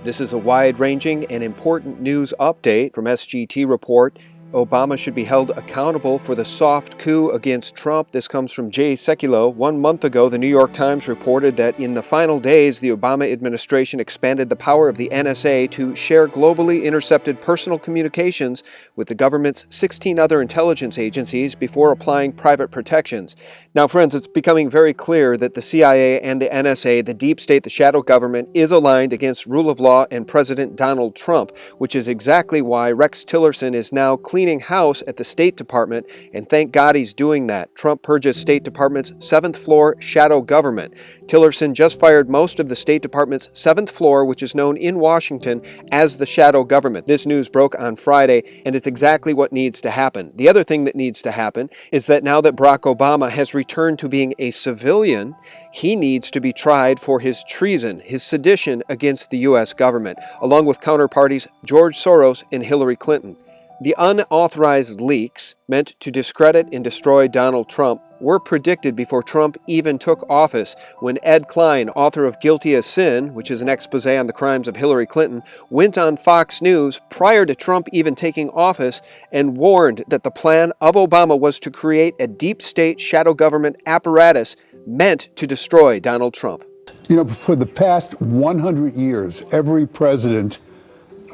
This is a wide-ranging and important news update from SGT Report. Obama should be held accountable for the soft coup against Trump. This comes from Jay Sekulow. 1 month ago, the New York Times reported that in the final days, the Obama administration expanded the power of the NSA to share globally intercepted personal communications with the government's 16 other intelligence agencies before applying private protections. Now, friends, it's becoming very clear that the CIA and the NSA, the deep state, the shadow government, is aligned against rule of law and President Donald Trump, which is exactly why Rex Tillerson is now cleaning house at the State Department, and thank God he's doing that. Trump purges State Department's 7th floor shadow government. Tillerson just fired most of the State Department's 7th floor, which is known in Washington as the shadow government. This news broke on Friday, and it's exactly what needs to happen. The other thing that needs to happen is that now that Barack Obama has returned to being a civilian, he needs to be tried for his treason, his sedition against the U.S. government, along with counterparties George Soros and Hillary Clinton. The unauthorized leaks, meant to discredit and destroy Donald Trump, were predicted before Trump even took office when Ed Klein, author of Guilty as Sin, which is an expose on the crimes of Hillary Clinton, went on Fox News prior to Trump even taking office and warned that the plan of Obama was to create a deep state shadow government apparatus meant to destroy Donald Trump. You know, for the past 100 years, every president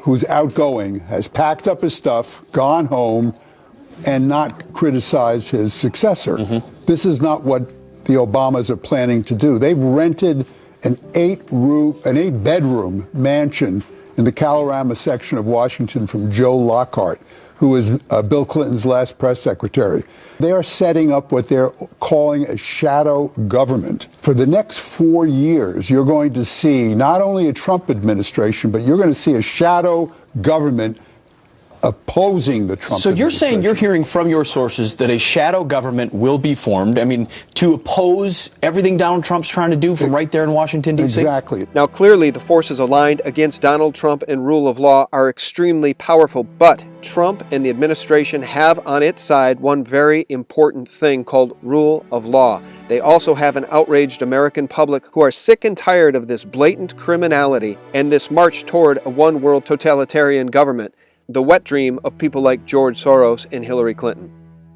who's outgoing has packed up his stuff, gone home, and not criticized his successor. This is not what the Obamas are planning to do. They've rented an 8-bedroom mansion in the Kalorama section of Washington from Joe Lockhart, who was Bill Clinton's last press secretary. They are setting up what they're calling a shadow government. For the next 4 years, you're going to see not only a Trump administration, but you're going to see a shadow government opposing the Trump administration. So you're saying you're hearing from your sources that a shadow government will be formed, to oppose everything Donald Trump's trying to do from right there in Washington, D.C.? Exactly. Now, clearly, the forces aligned against Donald Trump and rule of law are extremely powerful, but Trump and the administration have on its side one very important thing called rule of law. They also have an outraged American public who are sick and tired of this blatant criminality and this march toward a one-world totalitarian government, the wet dream of people like George Soros and Hillary Clinton.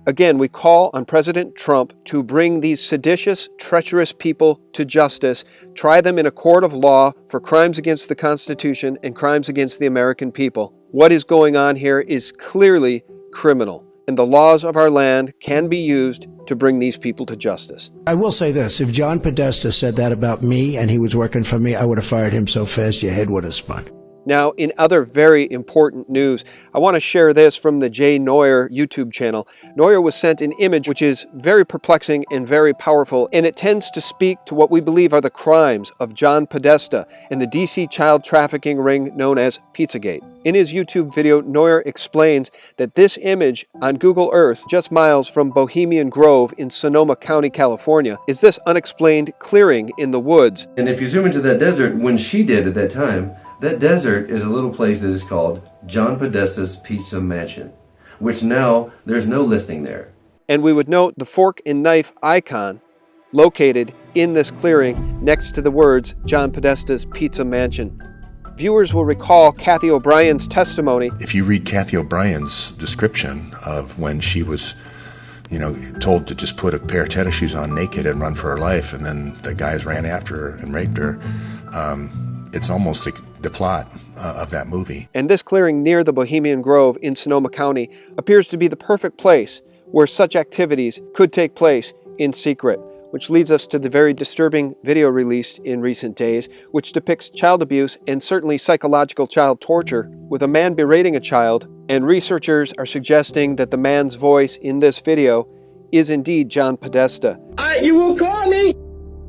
Again, we call on President Trump to bring these seditious, treacherous people to justice, try them in a court of law for crimes against the Constitution and crimes against the American people. What is going on here is clearly criminal, and the laws of our land can be used to bring these people to justice. I will say this, if John Podesta said that about me and he was working for me, I would have fired him so fast your head would have spun. Now, in other very important news, I want to share this from the Jay Neuer YouTube channel. Neuer was sent an image which is very perplexing and very powerful, and it tends to speak to what we believe are the crimes of John Podesta and the DC child trafficking ring known as Pizzagate. In his YouTube video, Neuer explains that this image on Google Earth, just miles from Bohemian Grove in Sonoma County, California, is this unexplained clearing in the woods. And if you zoom into that desert, when she did at that time, that desert is a little place that is called John Podesta's Pizza Mansion, which now there's no listing there. And we would note the fork and knife icon located in this clearing next to the words John Podesta's Pizza Mansion. Viewers will recall Kathy O'Brien's testimony. If you read Kathy O'Brien's description of when she was, told to just put a pair of tennis shoes on naked and run for her life, and then the guys ran after her and raped her, it's almost like the plot of that movie. And this clearing near the Bohemian Grove in Sonoma County appears to be the perfect place where such activities could take place in secret, which leads us to the very disturbing video released in recent days, which depicts child abuse and certainly psychological child torture, with a man berating a child, and researchers are suggesting that the man's voice in this video is indeed John Podesta. You will call me?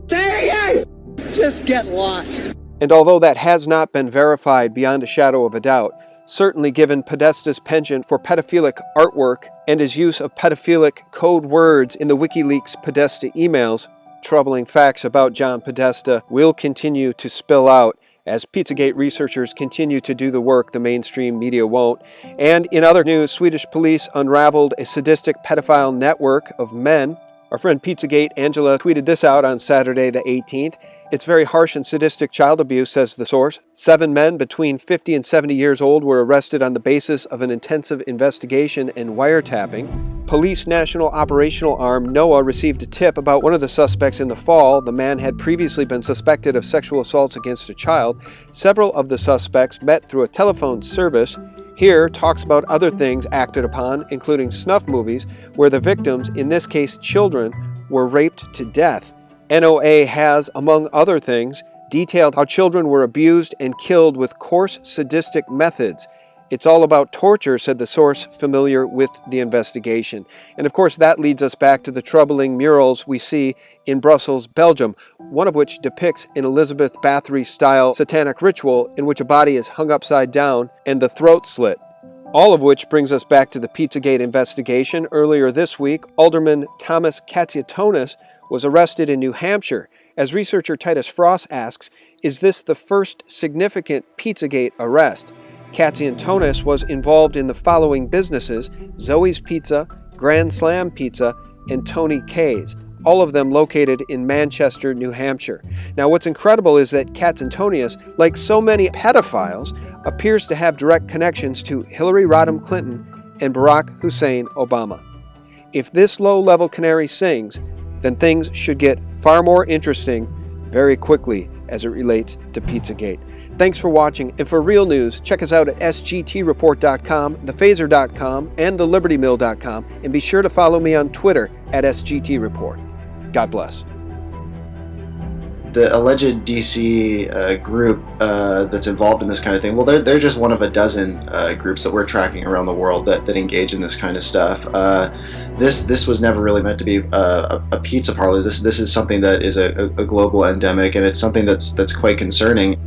Say it! Just get lost. And although that has not been verified beyond a shadow of a doubt, certainly given Podesta's penchant for pedophilic artwork and his use of pedophilic code words in the WikiLeaks Podesta emails, troubling facts about John Podesta will continue to spill out as Pizzagate researchers continue to do the work the mainstream media won't. And in other news, Swedish police unraveled a sadistic pedophile network of men. Our friend Pizzagate Angela tweeted this out on Saturday the 18th. It's very harsh and sadistic child abuse, says the source. 7 men between 50 and 70 years old were arrested on the basis of an intensive investigation and wiretapping. Police National Operational Arm, NOAA, received a tip about one of the suspects in the fall. The man had previously been suspected of sexual assaults against a child. Several of the suspects met through a telephone service. Here talks about other things acted upon, including snuff movies, where the victims, in this case children, were raped to death. NOA has, among other things, detailed how children were abused and killed with coarse, sadistic methods. It's all about torture, said the source familiar with the investigation. And of course, that leads us back to the troubling murals we see in Brussels, Belgium, one of which depicts an Elizabeth Bathory-style satanic ritual in which a body is hung upside down and the throat slit. All of which brings us back to the Pizzagate investigation. Earlier this week, Alderman Thomas Katsiatonis was arrested in New Hampshire. As researcher Titus Frost asks, is this the first significant Pizzagate arrest? Katsiatonis was involved in the following businesses: Zoe's Pizza, Grand Slam Pizza, and Tony K's, all of them located in Manchester, New Hampshire. Now, what's incredible is that Katsiatonis, like so many pedophiles, appears to have direct connections to Hillary Rodham Clinton and Barack Hussein Obama. If this low-level canary sings, then things should get far more interesting very quickly as it relates to Pizzagate. Thanks for watching, and for real news, check us out at sgtreport.com, thephaser.com, and thelibertymill.com, and be sure to follow me on Twitter at sgtreport. God bless. The alleged DC group that's involved in this kind of thing, well, they're just one of a dozen groups that we're tracking around the world that engage in this kind of stuff. This was never really meant to be a pizza parlor. This is something that is a global endemic, and it's something that's quite concerning.